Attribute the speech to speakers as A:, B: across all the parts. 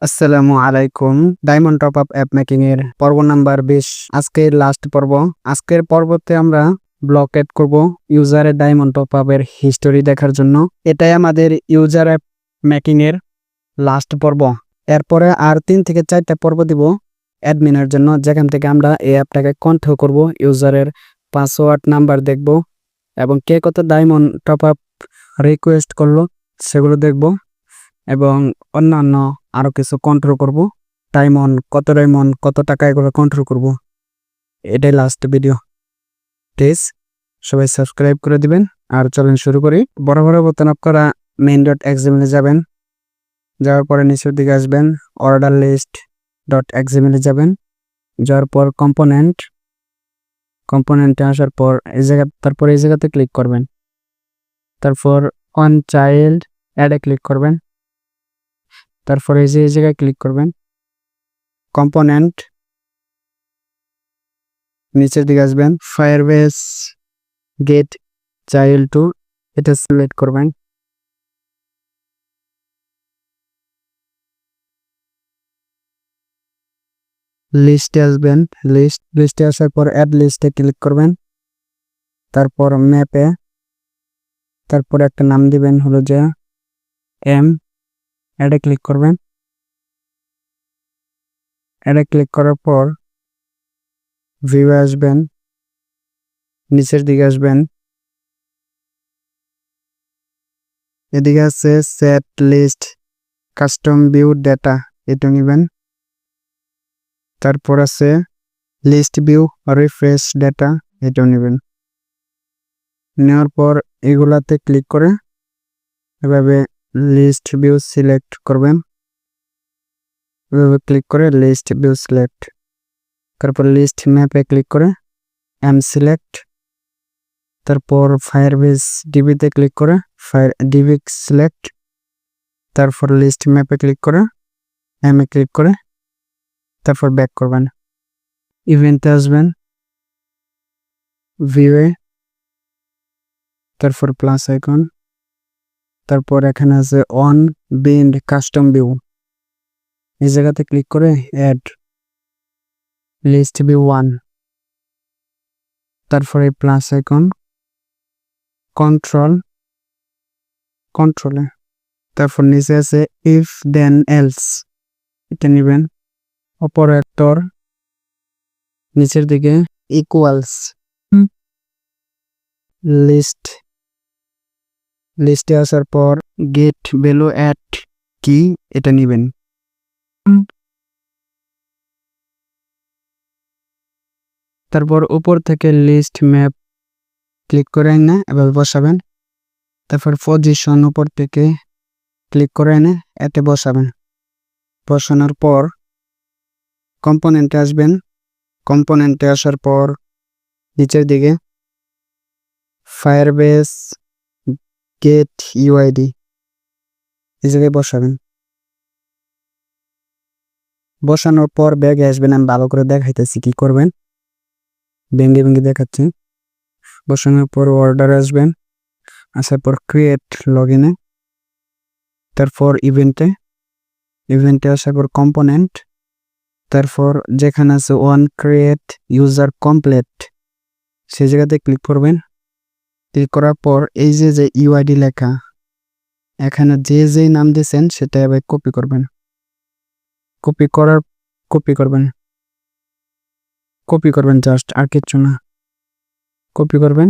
A: আসসালামু আলাইকুম। Diamond top up app making এর পর্ব নাম্বার 20। আজকের লাস্ট পর্ব। আজকের পর্বতে আমরা ব্লক এড করব ইউজারের ডায়মন্ড টপ আপ এর হিস্টোরি দেখার জন্য। এটাই আমাদের ইউজার অ্যাপ মেকিং এর লাস্ট পর্ব। এরপরে আর 3 থেকে 4টা পর্ব দিব অ্যাডমিনের জন্য, যেখান থেকে আমরা এই অ্যাপটাকে কন্ট্রোল করব, ইউজারের পাসওয়ার্ড নাম্বার দেখব এবং কে কত ডায়মন্ড টপ আপ রিকোয়েস্ট করলো সেগুলো দেখব এবং অন্যান্য আরো কিছু কন্ট্রোল করব। ডায়মন্ড কত টাকা এগুলো কন্ট্রোল করব। এটাই লাস্ট ভিডিও। প্লিজ সবাই সাবস্ক্রাইব করে দিবেন। আর চলেন শুরু করি। বড় বোতাম আপনারা main.xml যাবেন, যাওয়ার পরে নিচের দিকে আসবেন, অর্ডার লিস্ট .xml যাবেন, যাওয়ার পর কম্পোনেন্টে আসার পর এই জায়গাতে ক্লিক করবেন। তারপর অন চাইল্ড অ্যাডে ক্লিক করবেন। তারপর এই জায়গায় ক্লিক করবেন, কম্পোনেন্ট, নিচের দিকে আসবেন, ফায়ারবেস গেট চাইল্ড টু, এটা সিলেক্ট করবেন। লিস্টে আসবেন, লিস্টে আসার পর অ্যাড লিস্টে ক্লিক করবেন। তারপর ম্যাপে, তারপর একটা নাম দিবেন হলো যে অ্যাডে ক্লিক করবেন। অ্যাডে ক্লিক করার পর ভিউ আসবেন, নিচের দিকে আসবেন, এদিকে আছে set list custom view data, এটা নেবেন। তারপর আছে লিস্ট ভিউ রিফ্রেশ ডেটা, এটাও নেবেন। নেওয়ার পর এগুলাতে ক্লিক করে এভাবে লিস্ট ভিউ সিলেক্ট করবেন। এভাবে ক্লিক করে লিস্ট ভিউ সিলেক্ট, তারপর লিস্ট ম্যাপে ক্লিক করে সিলেক্ট, তারপর ফায়ারবেস ডিবিতে ক্লিক করে ডিবি সিলেক্ট, তারপর লিস্ট ম্যাপে ক্লিক করে এ ক্লিক করে তারপর ব্যাক করবেন। ইভেন্টে আসবেন, ভিউয়ে, তারপর প্লাস আইকন, তারপর এখানে আছে অন বিন্ড কাস্টম ভিউ, এই জায়গাতে ক্লিক করে অ্যাড লিস্ট ভিউ 1, তারপরে প্লাস আইকন, কন্ট্রোলে, তারপর নিচে আছে ইফ দেন এলস, এটা নেবেন। অপারেটর নিচের দিকে ইকুয়ালস, লিস্টে আসার পর গেট ভ্যালু অ্যাট কি, এটা নেবেন। তারপর উপর থেকে লিস্ট ম্যাপ ক্লিক করে এনে এভাবে বসাবেন। তারপর পজিশন উপর থেকে ক্লিক করে এনে এতে বসাবেন। বসানোর পর কম্পোনেন্টে আসবেন, কম্পোনেন্টে আসার পর নিচের দিকে ফায়ারবেস গেট ইউআইডি, এই জায়গায় বসাবেন। বসানোর পর ব্যাগে আসবেন, আমি ভালো করে দেখাইতেছি কি করবেন, ভেঙে দেখাচ্ছি। বসানোর পর অর্ডার আসবেন, আসার পর ক্রিয়েট লগইনে, তারপর ইভেন্টে আসার পর কম্পোনেন্ট, তারপর যেখানে আছে ওয়ান ক্রিয়েট ইউজার কমপ্লিট, সেই জায়গাতে ক্লিক করবেন। ক্লিক করার পর এই যে ইউআইডি লেখা, এখানে যে নাম দিয়েছেন সেটা এবার কপি করবেন। কপি করবেন জাস্ট, আর কিচ্ছু না। কপি করবেন,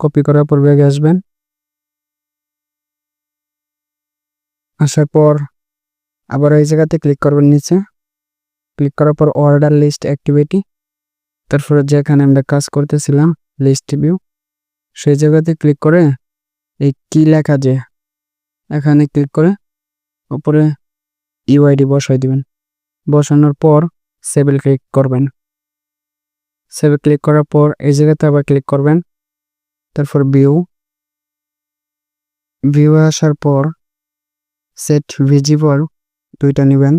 A: কপি করার পর ব্যাগে আসবেন। আসার পর আবার এই জায়গাতে ক্লিক করবেন, নিচে ক্লিক করার পর অর্ডার লিস্ট অ্যাক্টিভিটি, তারপরে যেখানে আমরা কাজ করতেছিলাম লিস্ট ভিউ, সেই জায়গাতে ক্লিক করে এই কি লেখা যে এখানে ক্লিক করে উপরে ইউআইডি বসাই দিবেন। বসানোর পর সেভে ক্লিক করবেন। সেভে ক্লিক করার পর এই জায়গাতে আবার ক্লিক করবেন। তারপর ভিউ আসার পর সেট ভিজিবল দুইটা নেবেন।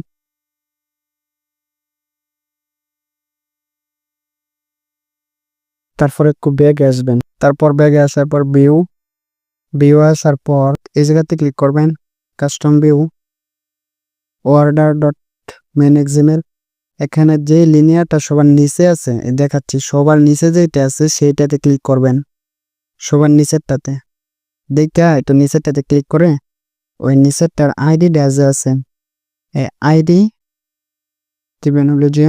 A: তারপর একটু ব্যাগে আসবেন। তারপর ব্যাগে আসার পর ভিউ আসার পর এই জায়গাতে ক্লিক করবেন custom view, order dot main XML. এখানে যে লিনিয়ারটা সবার নিচে আছে দেখাচ্ছি, সবার নিচে যেটা আছে সেইটাতে ক্লিক করবেন, সবার নিচেরটাতে দেখা একটু নিচেরটাতে ক্লিক করে ওই নিচেরটার আইডি ড্যাজে আছে এই আইডি দিবেন হলো যে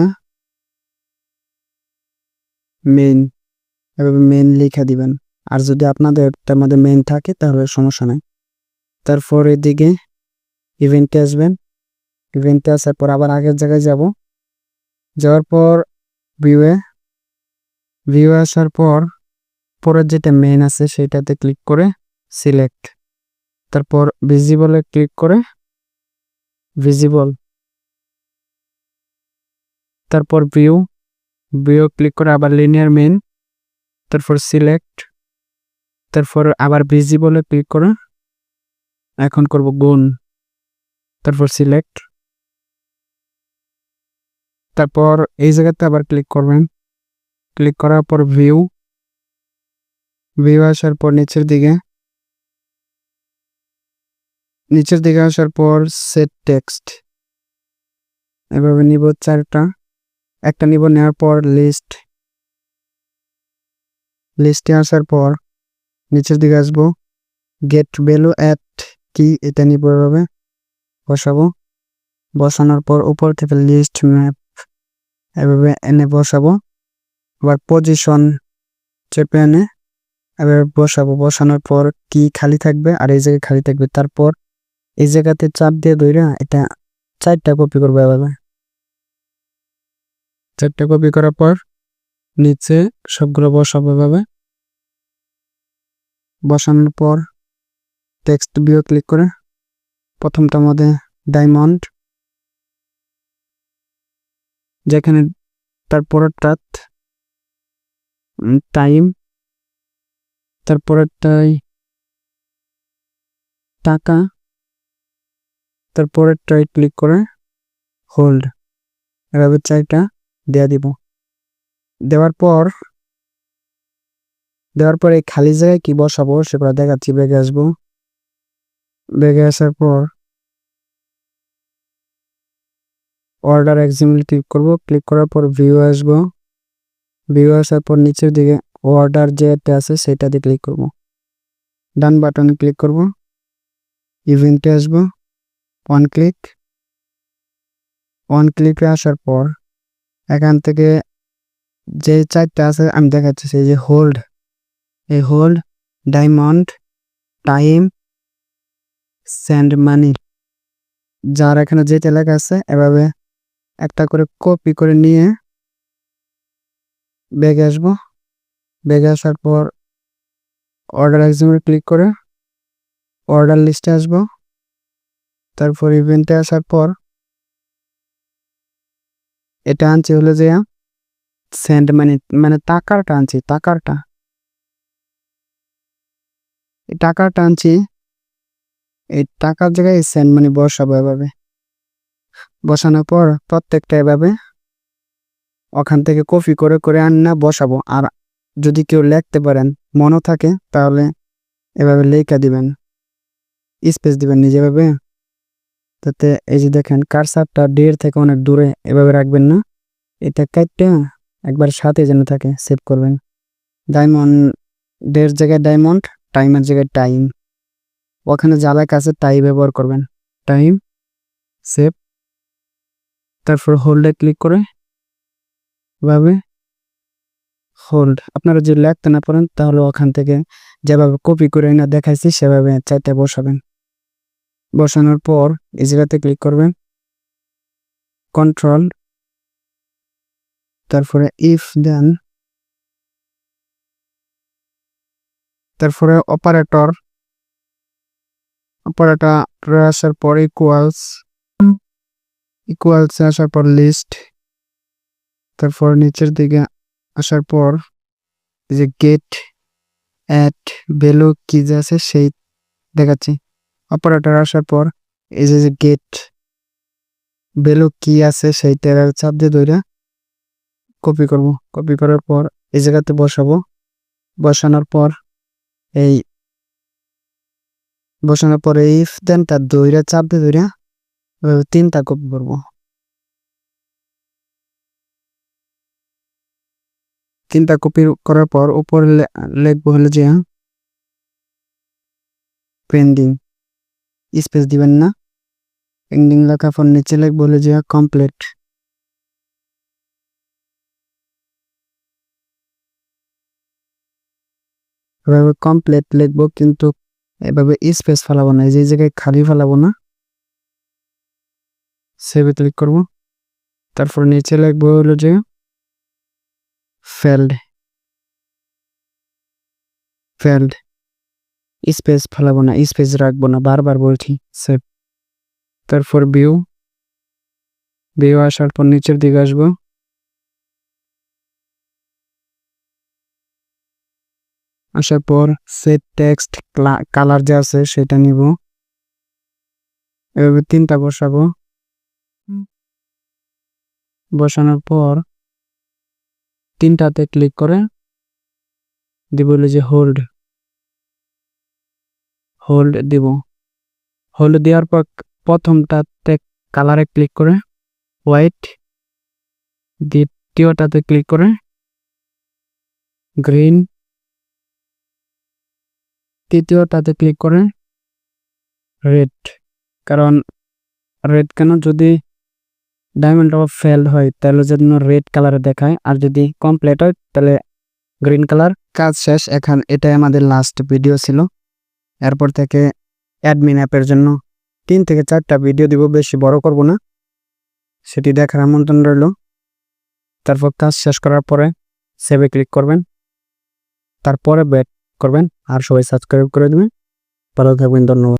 A: মেইন, এভাবে মেইন লিখে দিবেন। আর যদি আপনাদের তার মধ্যে মেইন থাকে তাহলে সমস্যা নাই। তারপর এদিকে ইভেন্টে আসবেন, ইভেন্টে আসার পর আবার আগের জায়গায় যাওয়ার পর ভিউয়ে আসার পর পরের যেটা মেইন আছে সেটাতে ক্লিক করে সিলেক্ট, তারপর ভিজিবলে ক্লিক করে ভিজিবল, তারপর ভিউ ক্লিক করে আবার লিনিয়ার মেইন, তারপর সিলেক্ট, তারপর আবার ভিজিবলে ক্লিক করে এখন করব গুণ, তারপর সিলেক্ট, তারপর এই জায়গাতে আবার ক্লিক করবেন, ক্লিক করার পর ভিউ আসার পর নিচের দিকে আসার পর সেট টেক্সট, এভাবে নিব চারটা, একটা নিব, নেওয়ার পর লিস্টে আসার পর নিচের দিকে আসবো, গেট ভ্যালু অ্যাট কি এটা নিব, এভাবে বসাবো, বসানোর পর উপর থেকে লিস্ট ম্যাপ এভাবে এনে বসাবো, আবার পজিশন চেপে এনে এভাবে বসাবো, বসানোর পর কি খালি থাকবে আর এই জায়গায় খালি থাকবে, তারপর এই জায়গাতে চাপ দিয়ে ধইরা এটা 4টা কপি করবো, এভাবে 4টা কপি করার পর নিচে সবগুলো বসাবো, এভাবে বসানোর পর টেক্সট ভিউ ক্লিক করে প্রথমটার মধ্যে ডায়মন্ড, যেখানে তারপরেরটা টাইম, তারপরেরটাই টাকা, তারপরেরটাই ক্লিক করে হোল্ড, এভাবে 4টা দেওয়া দিব। দেওয়ার পর এই খালি জায়গায় কি বসাবো সেটা দেখাচ্ছি। ব্যাগে আসবো, ব্যাগে আসার পর অর্ডার এক্সএমএল ক্লিক করব, ক্লিক করার পর ভিউ আসবো, ভিউ আসার পর নিচের দিকে অর্ডার যেটা আছে সেটাতে ক্লিক করব, ডান বাটনে ক্লিক করব, ইভেন্টে আসবো, ওয়ান ক্লিকে আসার পর এখান থেকে যে 4টা আছে আমি দেখাচ্ছি, সেই যে হোল্ড, এই hold, diamond, time, send money, যার এখানে যেটা লেখা আছে এভাবে একটা করে কপি করে নিয়ে ব্যাগে আসবো, ব্যাগে আসার পর অর্ডার এক্সএমএল ক্লিক করে অর্ডার লিস্টে আসবো, তারপর ইভেন্টে আসার পর এটা আনছি হলো যে সেন্ড মানি, মানে টাকাটা আনছি, টাকাটা আনছি, এই টাকার জায়গায় সেন্ড মানি বসাবো, এভাবে বসানোর পর প্রত্যেকটা এভাবে ওখান থেকে কপি করে করে আননা বসাবো। আর যদি কেউ লিখতে পারেন মনে থাকে তাহলে এভাবে লেখা দিবেন, স্পেস দিবেন নিজেভাবে, তাতে এই যে দেখেন কারসারটা ডের থেকে অনেক দূরে এভাবে রাখবেন না, এটা কাটতে একবার সাথে যেন থাকে সেভ করবেন। ডায়মন্ডের জায়গায় ডায়মন্ড, টাইমের জায়গায় টাইম, ওখানে যাদের কাছে তাই ব্যবহার করবেন, টাইম সেভ, তারপর হোল্ডে ক্লিক করে এভাবে হোল্ড। আপনারা যদি লিখতে না পারেন তাহলে ওখান থেকে যেভাবে কপি করে না দেখাইছি সেভাবে 4টা বসাবেন। বসানোর পর এই জায়গাতে ক্লিক করবেন, কন্ট্রোল, তারপরে ইফ দেন, তারপরে অপারেটর আসার পর ইকুয়ালস আসার পর লিস্ট, তারপর নিচের দিকে আসার পর এই যে গেট অ্যাট ভ্যালু কি যে আছে সেই দেখাচ্ছি। অপারেটর আসার পর এই যে গেট ভ্যালু কি আছে সেইটার চাপ দিয়ে ধরে কপি করব, কপি করার পর এই জায়গাতে বসাবো, বসানোর পর এই ইফ দেন তার দইরা চাপ দিয়ে ধরে তিনটা কপি করবো। তিনটা কপি করার পর উপরে লিখবো হলো যে পেন্ডিং, স্পেস দিবেন না। পেন্ডিং লেখার পর নিচে লিখবো হলো যে কমপ্লিট। এভাবে কমপ্লিট লিখবো, কিন্তু এভাবে স্পেস ফেলাবো না, এই যে জায়গায় খালি ফেলাবো না। সেভে ক্লিক করব, তারপর নিচে লিখবো হলো যে ফেল্ড, ফেল্ড, স্পেস ফেলাবো না, স্পেস রাখবো না, বারবার বলছি। সেভ। তারপর ভিউ, ভিউ আসার পর নিচের দিকে আসবো, আসার পর সেট টেক্সট কালার যে আছে সেটা নিব, এভাবে তিনটা বসাবো। বসানোর পর তিনটাতে ক্লিক করে দিব হলো যে হোল্ড, হোল্ড দিব। হোল্ড দেওয়ার পর প্রথমটাতে কালারে ক্লিক করে হোয়াইট, দ্বিতীয়টাতে ক্লিক করে গ্রিন, তৃতীয়টাতে ক্লিক করে রেড। কারণ রেড কেন, যদি ডায়মন্ড অফ ফেল হয় তাহলে যেন রেড কালারে দেখায়, আর যদি কমপ্লিট হয় তাহলে গ্রিন কালার। কাজ শেষ। এখন এটাই আমাদের লাস্ট ভিডিও ছিল। এরপর থেকে অ্যাডমিন অ্যাপের জন্য 3 থেকে 4টা ভিডিও দিব, বেশি বড় করব না, সেটি দেখার আমন্ত্রণ রইল। তারপর কাজ শেষ করার পরে সেভে ক্লিক করবেন, তারপরে ব্যাক করবেন, আর সবাই সাবস্ক্রাইব করে দেবেন। ভালো থাকবেন, ধন্যবাদ।